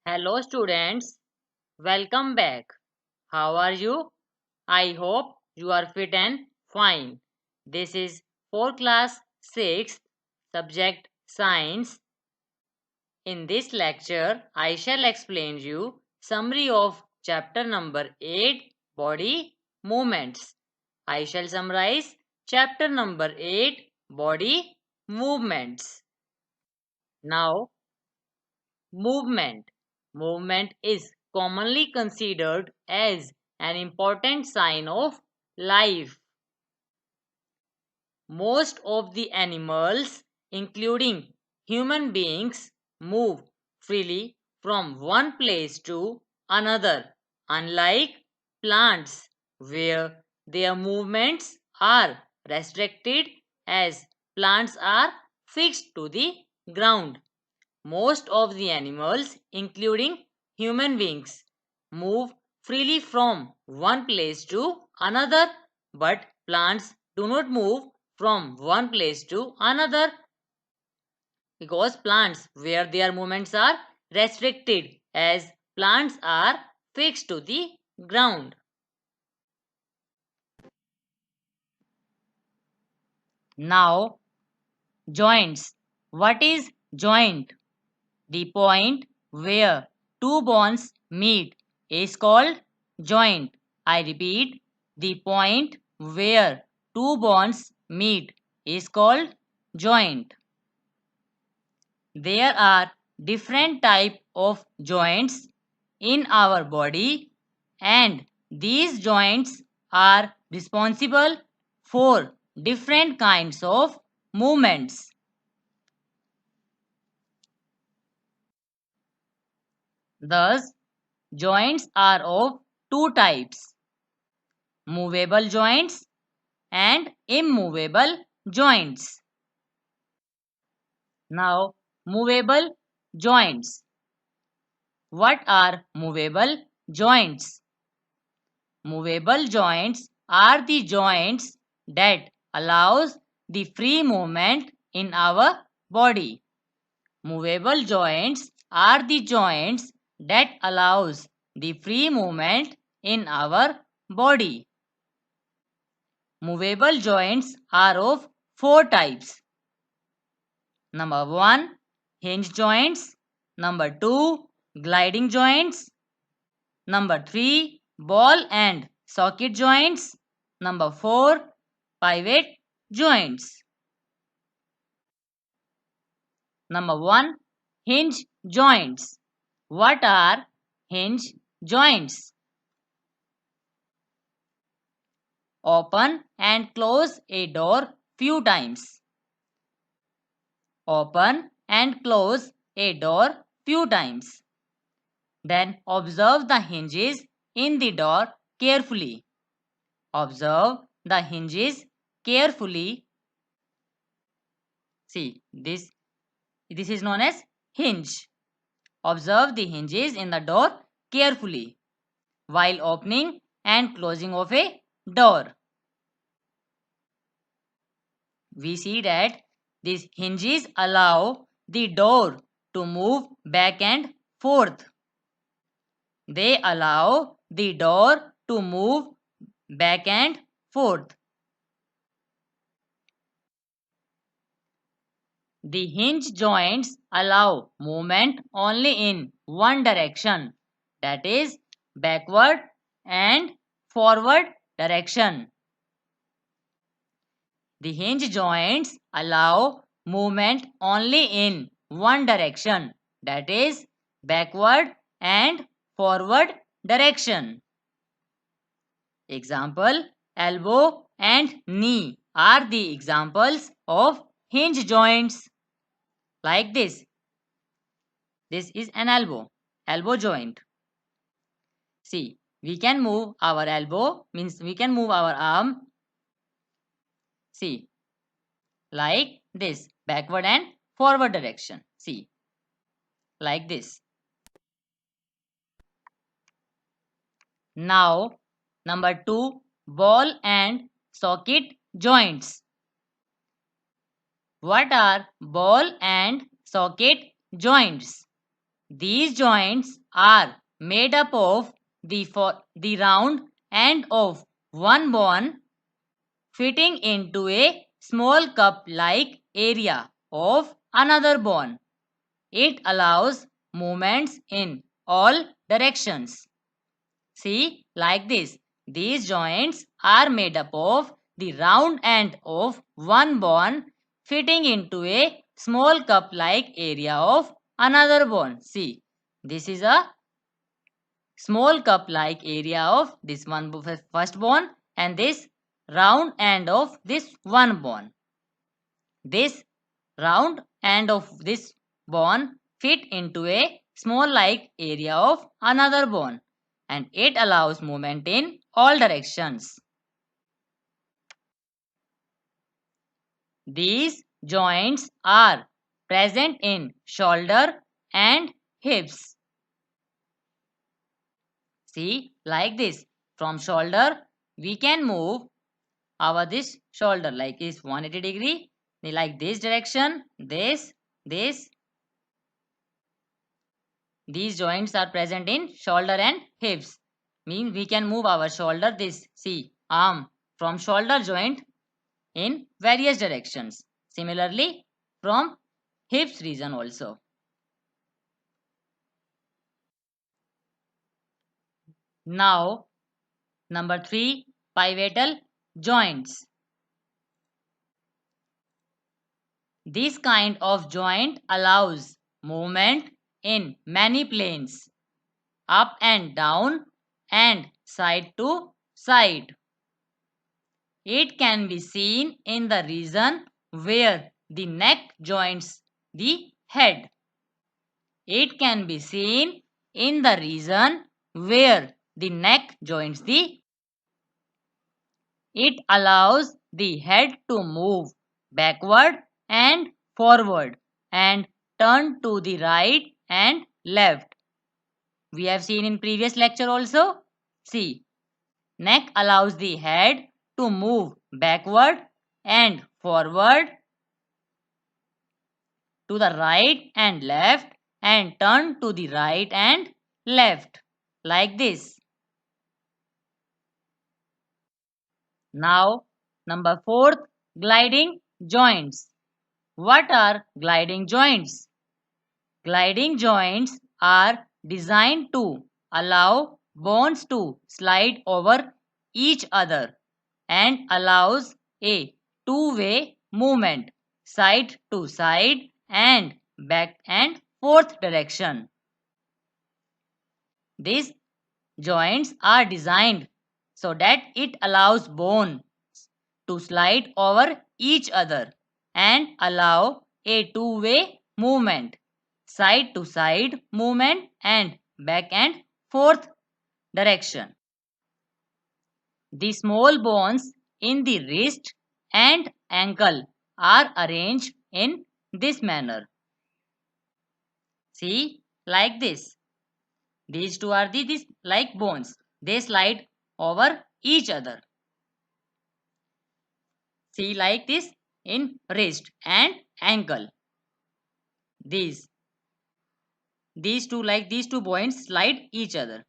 Hello students, welcome back. How are you? I hope you are fit and fine. This is for class 6, subject science. In this lecture, I shall explain you summary of chapter number 8, body movements. I shall summarize chapter number 8, body movements. Now, movement. Movement is commonly considered as an important sign of life. Most of the animals, including human beings, move freely from one place to another, unlike plants, where their movements are restricted as plants are fixed to the ground. Most of the animals, including human beings, move freely from one place to another, but plants do not move from one place to another because plants where their movements are restricted as plants are fixed to the ground. Now, joints. What is joint? The point where two bones meet is called joint. I repeat, the point where two bones meet is called joint. There are different types of joints in our body, and these joints are responsible for different kinds of movements. Thus, joints are of two types: movable joints and immovable joints. Now, movable joints. What are movable joints? Movable joints are the joints that allows the free movement in our body. Movable joints are the joints that allows the free movement in our body. Movable joints are of four types. Number 1, hinge joints. Number 2, gliding joints. Number 3, ball and socket joints. Number 4, pivot joints. Number 1, hinge joints. What are hinge joints? Open and close a door few times. Open and close a door few times. Then observe the hinges in the door carefully. Observe the hinges carefully. See, this is known as hinge. Observe the hinges in the door carefully while opening and closing of a door. We see that these hinges allow the door to move back and forth. They allow the door to move back and forth. The hinge joints allow movement only in one direction, that is backward and forward direction. The hinge joints allow movement only in one direction, that is backward and forward direction. Example, elbow and knee are the examples of hinge joints. Like this. This is an elbow joint. See, we can move our elbow, means we can move our arm. See, like this, backward and forward direction. See, like this. Now, number 2, ball and socket joints. What are ball and socket joints? These joints are made up of the round end of one bone fitting into a small cup-like area of another bone. It allows movements in all directions. See, like this. These joints are made up of the round end of one bone fitting into a small cup-like area of another bone. See, this is a small cup-like area of this one first bone and this round end of this one bone. This round end of this bone fit into a small like area of another bone and it allows movement in all directions. These joints are present in shoulder and hips. See, like this. From shoulder, we can move our this shoulder like this 180 degree, like this direction, this. These joints are present in shoulder and hips. Means we can move our shoulder, this, see, arm from shoulder joint in various directions. Similarly, from hips region also. Now, number 3, pivotal joints. This kind of joint allows movement in many planes, up and down and side to side. It can be seen in the region where the neck joins the head. It can be seen in the region where the neck joins the. It allows the head to move backward and forward and turn to the right and left. We have seen in previous lecture also. See, neck allows the head to move backward and forward to the right and left and turn to the right and left like this. Now, number 4, gliding joints. What are gliding joints? Gliding joints are designed to allow bones to slide over each other and allows a two-way movement side to side and back and forth direction. These joints are designed so that it allows bones to slide over each other and allow a two-way movement, side to side movement and back and forth direction. The small bones in the wrist and ankle are arranged in this manner. See, like this. These two are these like bones. They slide over each other. See, like this in wrist and ankle. These two bones slide each other.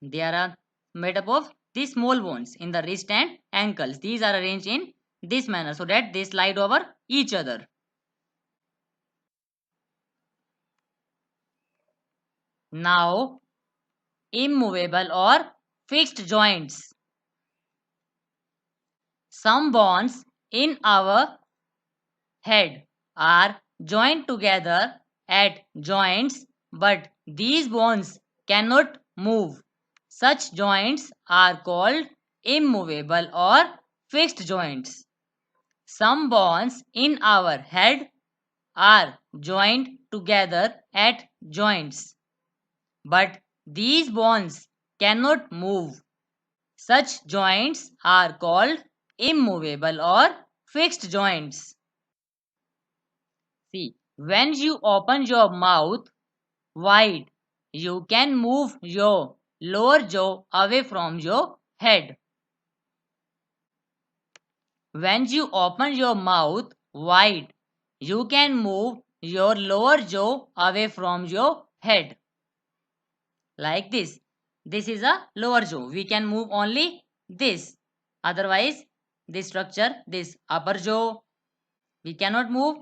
They are made up of these small bones in the wrist and ankles. These are arranged in this manner so that they slide over each other. Now, immovable or fixed joints. Some bones in our head are joined together at joints, but these bones cannot move. Such joints are called immovable or fixed joints. Some bones in our head are joined together at joints, but these bones cannot move. Such joints are called immovable or fixed joints. See, when you open your mouth wide, you can move your lower jaw away from your head. When you open your mouth wide, you can move your lower jaw away from your head. like this. This is a lower jaw. We can move only this. Otherwise, this structure, this upper jaw, we cannot move.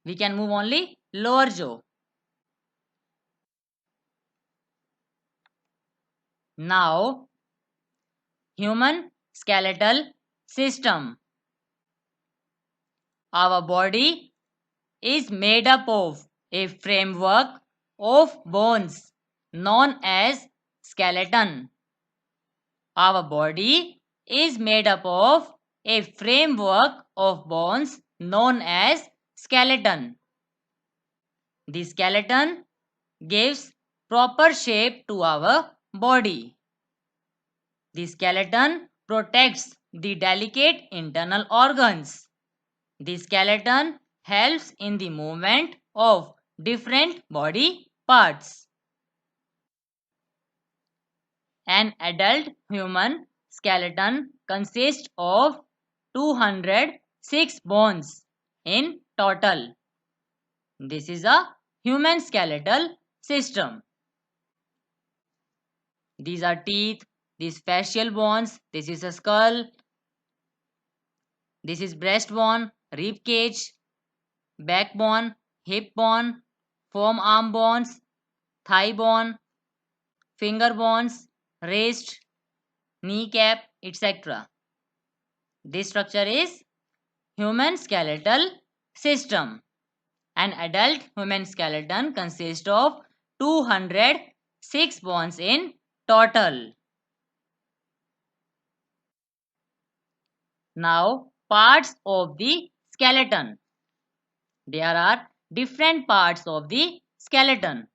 We can move only lower jaw. Now, human skeletal system. Our body is made up of a framework of bones known as skeleton. Our body is made up of a framework of bones known as skeleton. The skeleton gives proper shape to our body. The skeleton protects the delicate internal organs. The skeleton helps in the movement of different body parts. An adult human skeleton consists of 206 bones in total. This is a human skeletal system. These are teeth, these facial bones, this is a skull, this is breastbone, rib cage, backbone, hip bone, forearm bones, thigh bone, finger bones, wrist, kneecap, etc. This structure is human skeletal system. An adult human skeleton consists of 206 bones in total. Now, parts of the skeleton. There are different parts of the skeleton.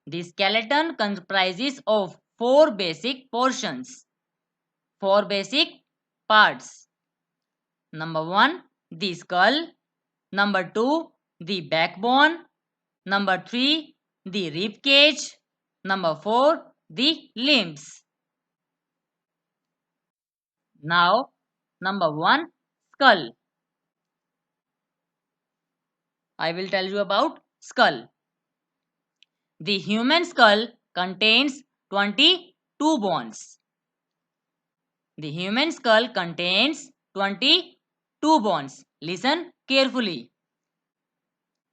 The skeleton comprises of four basic portions, four basic parts. Number 1, the skull. Number 2, the backbone. Number 3, the rib cage. Number 4, the limbs. Now, number 1, skull. I will tell you about skull. The human skull contains 22 bones. The human skull contains 22 bones. Listen carefully.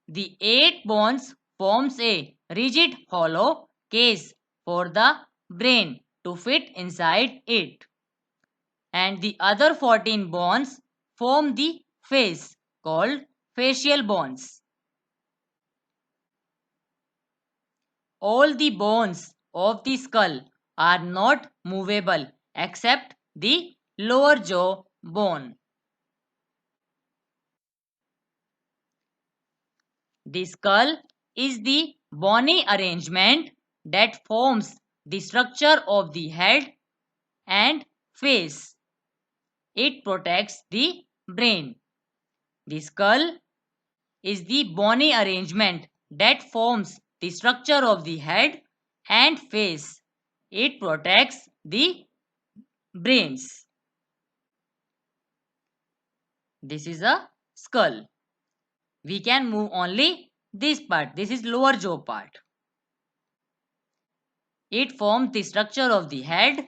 The 8 bones forms a rigid hollow case for the brain to fit inside it. And the other 14 bones form the face called facial bones. All the bones of the skull are not movable except the lower jaw bone. The skull is the bony arrangement that forms the structure of the head and face. It protects the brain. The skull is the bony arrangement that forms the structure of the head and face. It protects the brains. This is a skull. We can move only this part. This is lower jaw part. It forms the structure of the head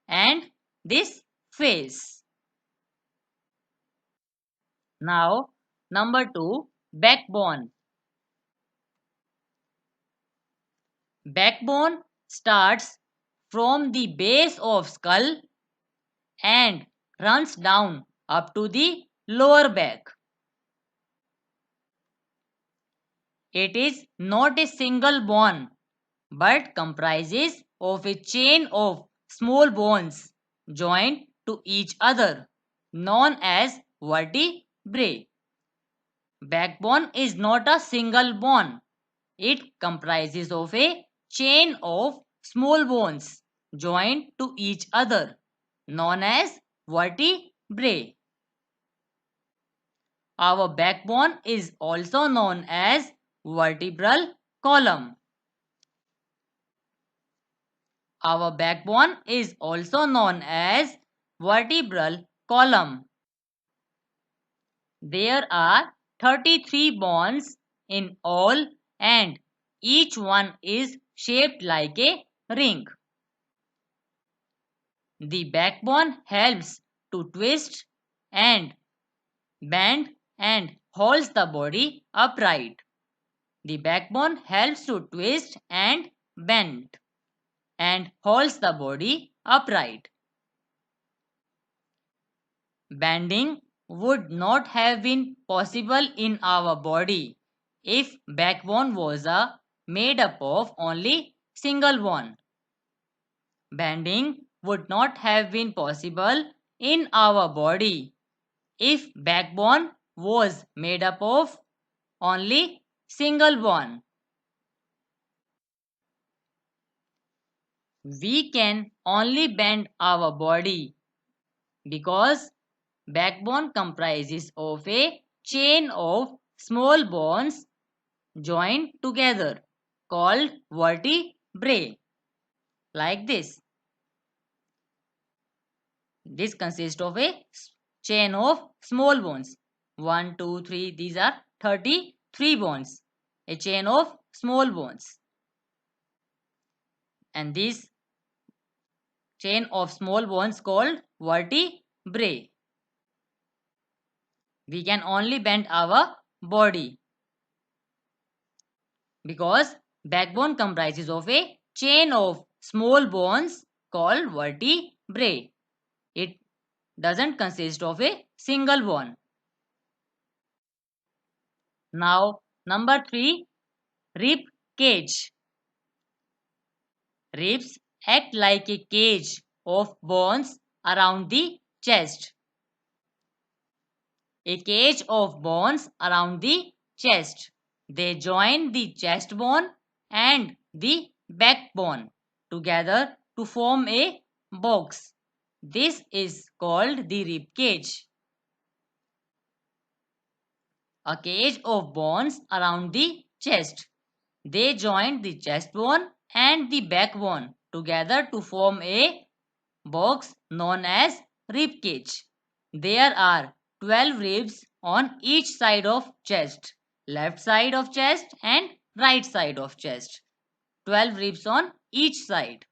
and this face. Now, number 2, backbone. Backbone starts from the base of skull and runs down up to the lower back. It is not a single bone but comprises of a chain of small bones joined to each other known as vertebrae. Backbone is not a single bone. It comprises of a chain of small bones joined to each other known as vertebrae. Our backbone is also known as vertebral column. Our backbone is also known as vertebral column. There are 33 bones in all and Each one is shaped like a ring. The backbone helps to twist and bend and holds the body upright. The backbone helps to twist and bend and holds the body upright. Bending would not have been possible in our body if backbone was made up of only single bone. Bending would not have been possible in our body if backbone was made up of only single bone. We can only bend our body because backbone comprises of a chain of small bones joined together called vertebrae, like this. This consists of a chain of small bones. 1, 2, 3, these are 33 bones. A chain of small bones. And this chain of small bones called vertebrae. We can only bend our body because backbone comprises of a chain of small bones called vertebrae. It doesn't consist of a single bone. Now, number 3, rib cage. Ribs act like a cage of bones around the chest. A cage of bones around the chest. They join the chest bone and the backbone together to form a box. This is called the rib cage. A cage of bones around the chest. They join the chest bone and the backbone together to form a box known as rib cage. There are 12 ribs on each side of chest, left side of chest and right side of chest. 12 ribs on each side.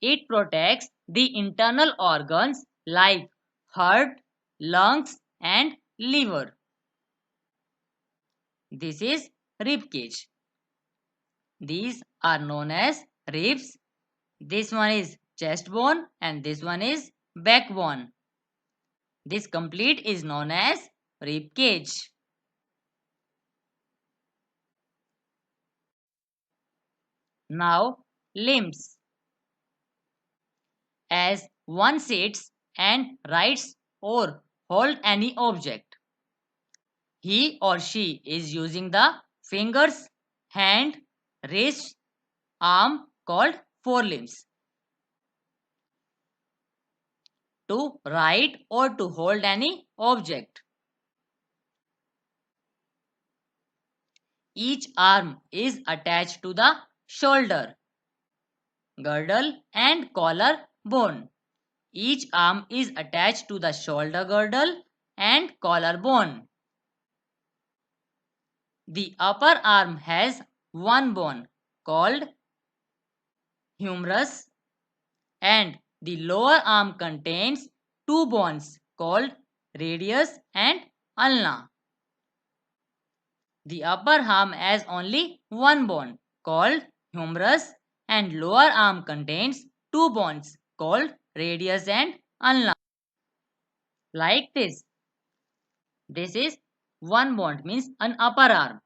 It protects the internal organs like heart, lungs and liver. This is rib cage. These are known as ribs. This one is chest bone and this one is backbone. This complete is known as rib cage. Now, limbs. As one sits and writes or hold any object, he or she is using the fingers, hand, wrist, arm called forelimbs to write or to hold any object. Each arm is attached to the shoulder, girdle and collar bone. Each arm is attached to the shoulder girdle and collar bone. The upper arm has one bone called humerus and the lower arm contains two bones called radius and ulna. The upper arm has only one bone called humerus and lower arm contains two bones called radius and ulna. Like this. This is one bone means an upper arm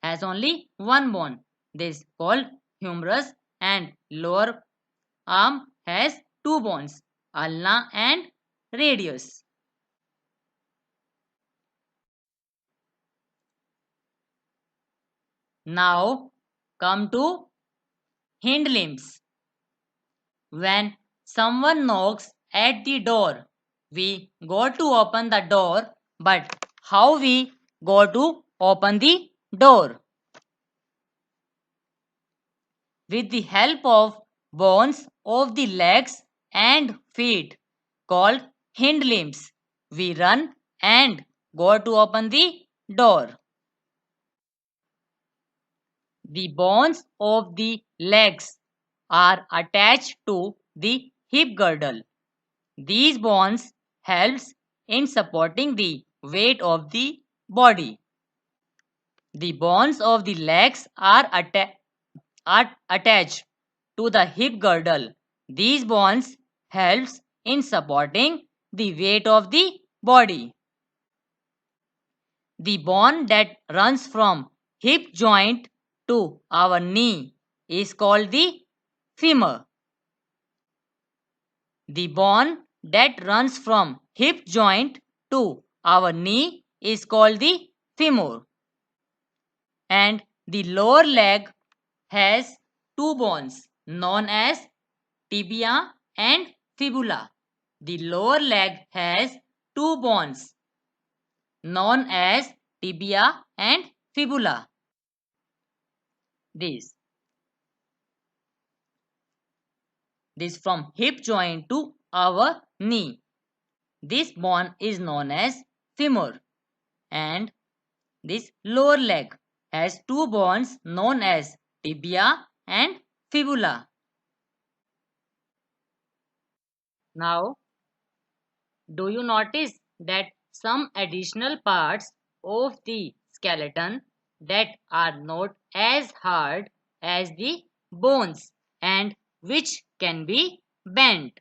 has only one bone. This called humerus and lower arm has two bones ulna and radius. Now come to hind limbs. When someone knocks at the door, we go to open the door, but how we go to open the door? With the help of bones of the legs and feet called hind limbs, we run and go to open the door. The bones of the legs are attached to the hip girdle. These bones helps in supporting the weight of the body. The bones of the legs are attached to the hip girdle. These bones helps in supporting the weight of the body. The bone that runs from hip joint to our knee is called the femur. The bone that runs from hip joint to our knee is called the femur. And the lower leg has two bones known as tibia and fibula. The lower leg has two bones known as tibia and fibula. This from hip joint to our knee. This bone is known as femur, and this lower leg has two bones known as tibia and fibula. Now, do you notice that some additional parts of the skeleton that are not as hard as the bones and which can be bent?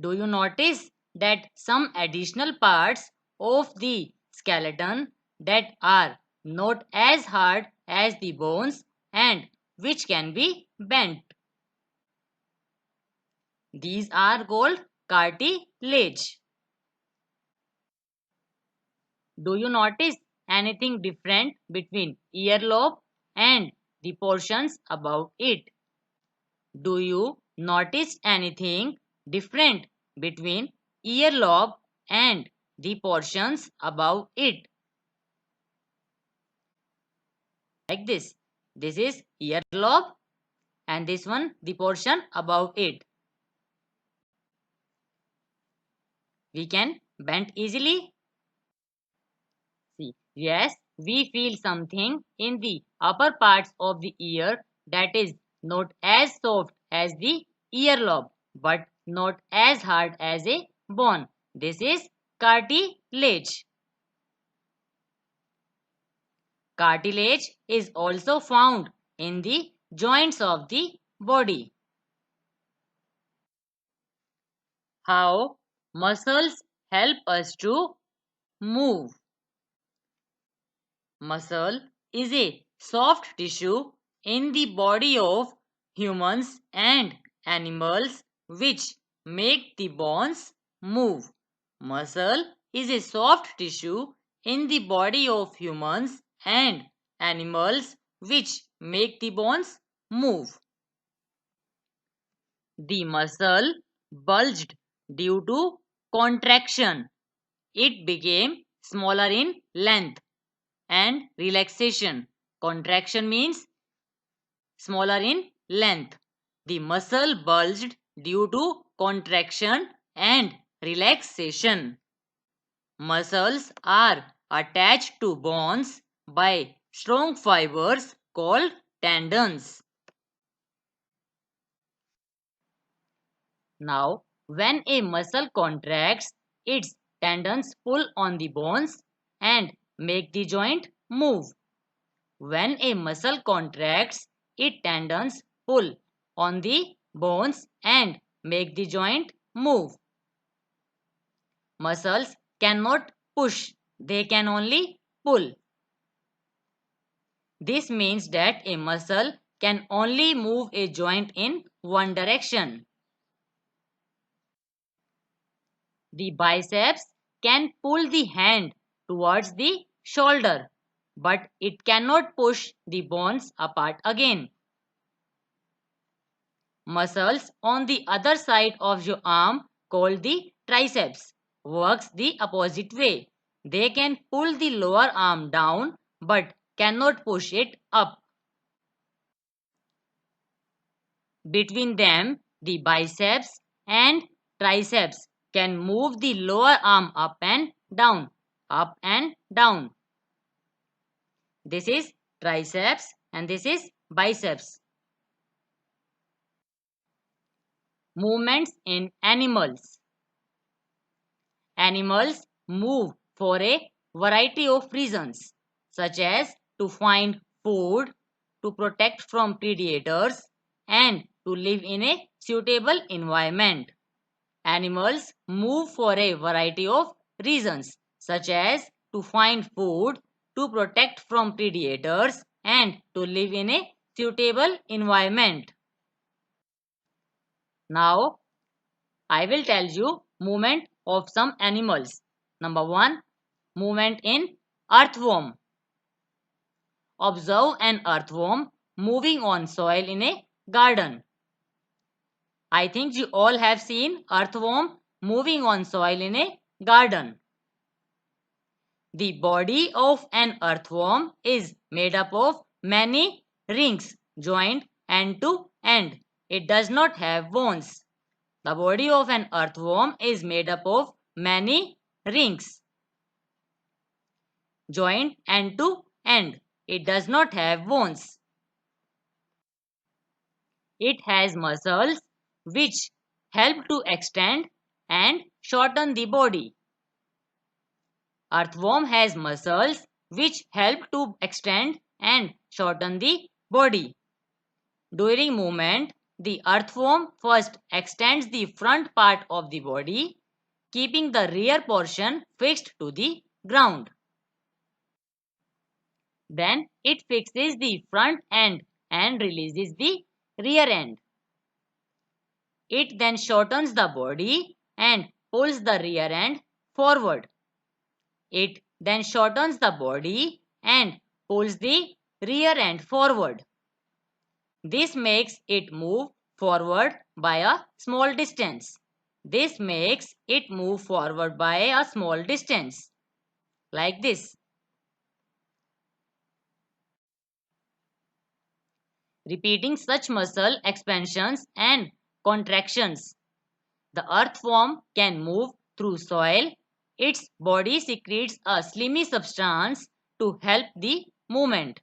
Do you notice that some additional parts of the skeleton that are not as hard as the bones and which can be bent? These are called cartilage. Do you notice anything different between earlobe and the portions above it? Do you notice anything different between earlobe and the portions above it? Like this. This is earlobe and this one the portion above it. We can bend easily. See, yes, we feel something in the upper parts of the ear that is not as soft as the earlobe but not as hard as a bone. This is cartilage. Cartilage is also found in the joints of the body. How muscles help us to move. Muscle is a soft tissue in the body of humans and animals which make the bones move. Muscle is a soft tissue in the body of humans and animals which make the bones move. The muscle bulged due to contraction. It became smaller in length and relaxation. Contraction means smaller in length. The muscle bulged due to contraction and relaxation. Muscles are attached to bones by strong fibers called tendons. Now, when a muscle contracts, its tendons pull on the bones and make the joint move. When a muscle contracts, its tendons pull on the bones and make the joint move. Muscles cannot push, they can only pull. This means that a muscle can only move a joint in one direction. The biceps can pull the hand towards the shoulder, but it cannot push the bones apart again. Muscles on the other side of your arm, called the triceps, works the opposite way. They can pull the lower arm down but cannot push it up. Between them, the biceps and triceps can move the lower arm up and down, up and down. This is triceps, and this is biceps. Movements in animals. Animals move for a variety of reasons, such as to find food, to protect from predators, and to live in a suitable environment. Animals move for a variety of reasons, such as to find food, to protect from predators, and to live in a suitable environment. Now, I will tell you movement of some animals. Number 1, movement in earthworm. Observe an earthworm moving on soil in a garden. I think you all have seen earthworm moving on soil in a garden. The body of an earthworm is made up of many rings joined end to end. It does not have bones. The body of an earthworm is made up of many rings joined end to end. It does not have bones. It has muscles which help to extend and shorten the body. Earthworm has muscles which help to extend and shorten the body. During movement, the earthworm first extends the front part of the body, keeping the rear portion fixed to the ground. Then it fixes the front end and releases the rear end. It then shortens the body and pulls the rear end forward. It then shortens the body and pulls the rear end forward. This makes it move forward by a small distance. This makes it move forward by a small distance, like this. Repeating such muscle expansions and contractions, the earthworm can move through soil. Its body secretes a slimy substance to help the movement.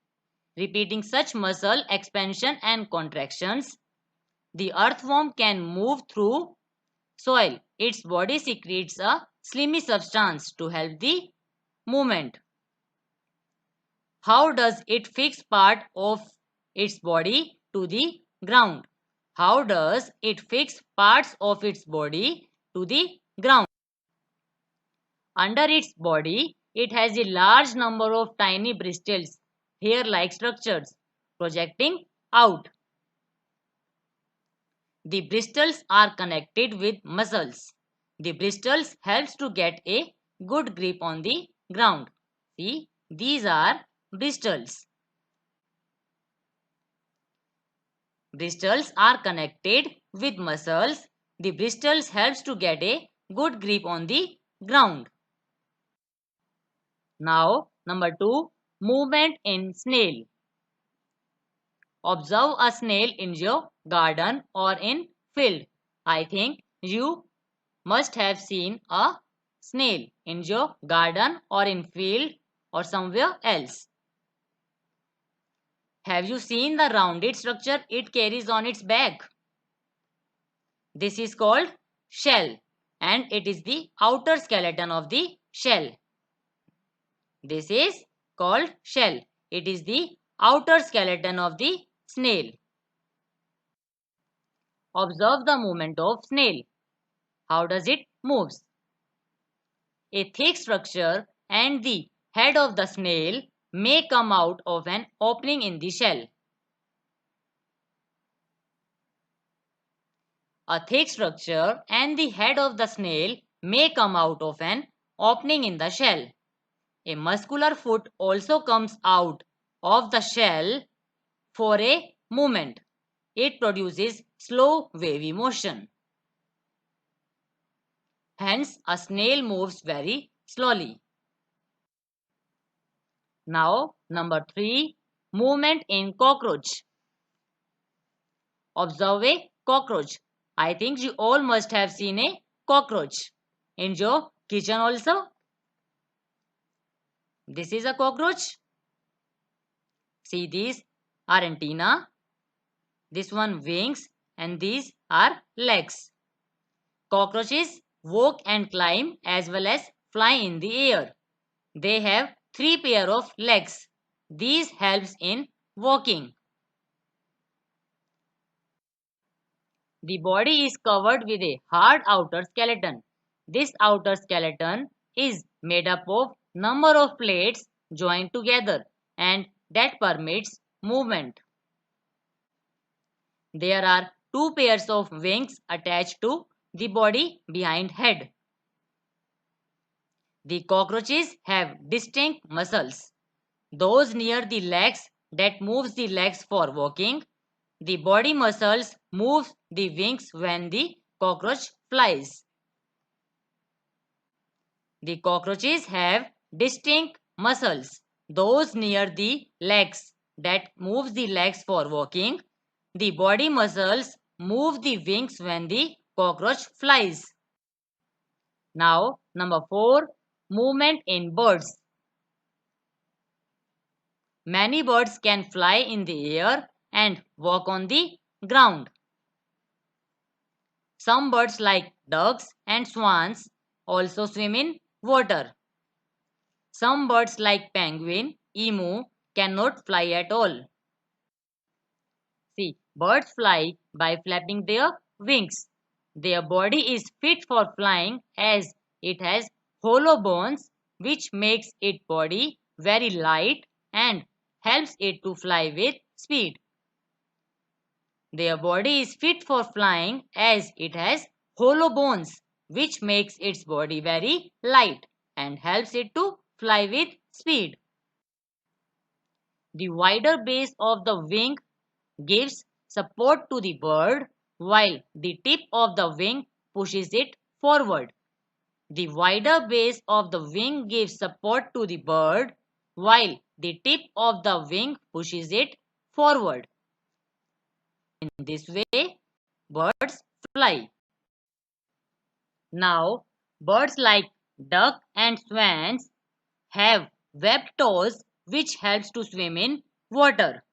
Repeating such muscle expansion and contractions, the earthworm can move through soil. Its body secretes a slimy substance to help the movement. How does it fix part of its body to the ground? How does it fix parts of its body to the ground? Under its body, it has a large number of tiny bristles, hair-like structures, projecting out. The bristles are connected with muscles. The bristles helps to get a good grip on the ground. See, these are bristles. Bristles are connected with muscles. The bristles helps to get a good grip on the ground. Now, number 2, movement in snail. Observe a snail in your garden or in field. I think you must have seen a snail in your garden or in field or somewhere else. Have you seen the rounded structure it carries on its back? This is called shell, and it is the outer skeleton of the shell. This is called shell. It is the outer skeleton of the snail. Observe the movement of snail. How does it moves? A thick structure and the head of the snail may come out of an opening in the shell. A thick structure and the head of the snail may come out of an opening in the shell. A muscular foot also comes out of the shell for a movement. It produces slow wavy motion. Hence, a snail moves very slowly. Now, number 3, movement in cockroach. Observe a cockroach. I think you all must have seen a cockroach in your kitchen also. This is a cockroach. See, these are antenna, this one wings, and these are legs. Cockroaches walk and climb as well as fly in the air. They have 3 pair of legs. These helps in walking. The body is covered with a hard outer skeleton. This outer skeleton is made up of number of plates joined together and that permits movement. There are 2 pairs of wings attached to the body behind head. The cockroaches have distinct muscles. Those near the legs that moves the legs for walking. The body muscles moves the wings when the cockroach flies. The cockroaches have distinct muscles. Those near the legs that moves the legs for walking. The body muscles move the wings when the cockroach flies. Now, number 4, movement in birds. Many birds can fly in the air and walk on the ground. Some birds like ducks and swans also swim in water. Some birds like penguin, emu cannot fly at all. See, birds fly by flapping their wings. Their body is fit for flying as it has hollow bones which makes its body very light and helps it to fly with speed. Their body is fit for flying as it has hollow bones which makes its body very light and helps it to fly with speed. The wider base of the wing gives support to the bird while the tip of the wing pushes it forward. The wider base of the wing gives support to the bird while the tip of the wing pushes it forward. In this way, birds fly. Now, birds like duck and swans have webbed toes which helps to swim in water.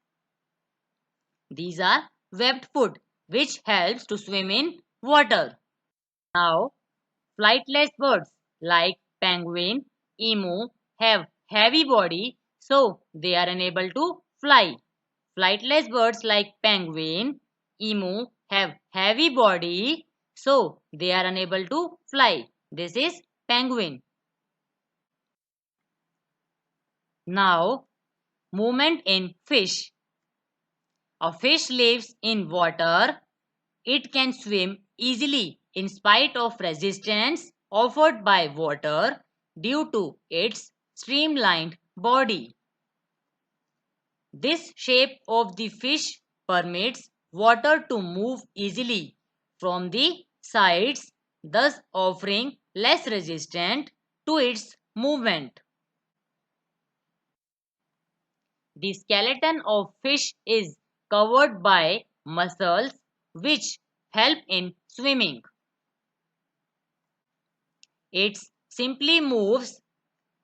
These are webbed foot which helps to swim in water. Now, flightless birds like penguin, emu have heavy body so they are unable to fly. Flightless birds like penguin, emu have heavy body so they are unable to fly. This is penguin. Now, movement in fish. A fish lives in water. It can swim easily in spite of resistance offered by water due to its streamlined body. This shape of the fish permits water to move easily from the sides, thus offering less resistance to its movement. The skeleton of fish is covered by muscles which help in swimming. It simply moves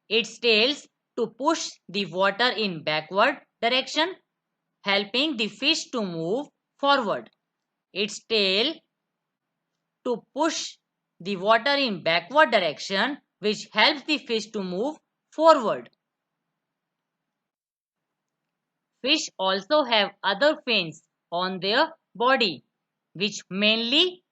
its tails to push the water in backward direction, helping the fish to move forward. Its tail to push the water in backward direction, which helps the fish to move forward. Fish also have other fins on their body, which mainly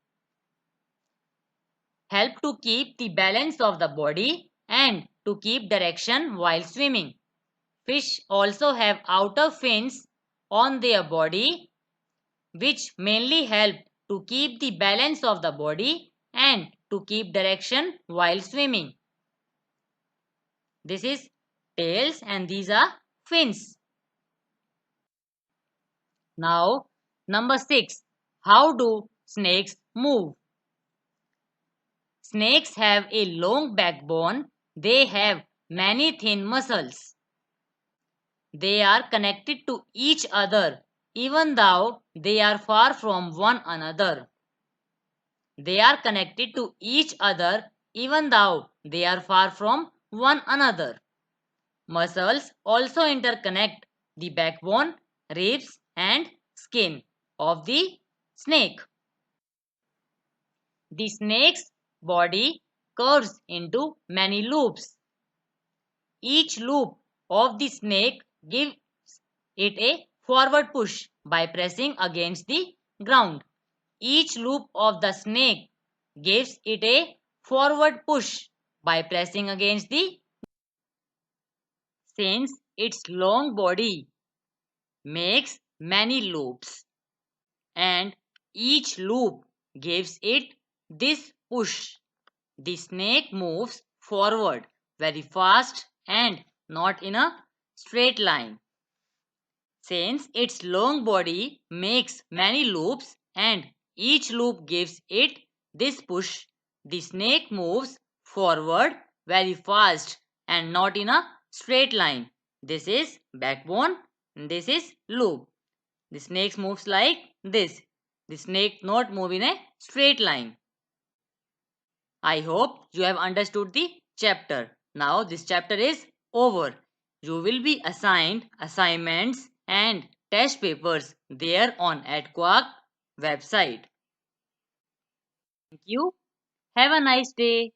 help to keep the balance of the body and to keep direction while swimming. Fish also have outer fins on their body, which mainly help to keep the balance of the body and to keep direction while swimming. This is tails and these are fins. Now, number 6. How do snakes move? Snakes have a long backbone. They have many thin muscles. They are connected to each other even though they are far from one another. They are connected to each other even though they are far from one another. Muscles also interconnect the backbone, ribs, and skin of the snake. The snake's body curves into many loops. Each loop of the snake gives it a forward push by pressing against the ground. Each loop of the snake gives it a forward push by pressing against the since its long body makes many loops and each loop gives it this push. The snake moves forward very fast and not in a straight line. Since its long body makes many loops and each loop gives it this push, the snake moves forward very fast and not in a straight line. This is backbone, this is loop. The snake moves like this. The snake not move in a straight line. I hope you have understood the chapter. Now this chapter is over. You will be assigned assignments and test papers there on AdQuark website. Thank you. Have a nice day.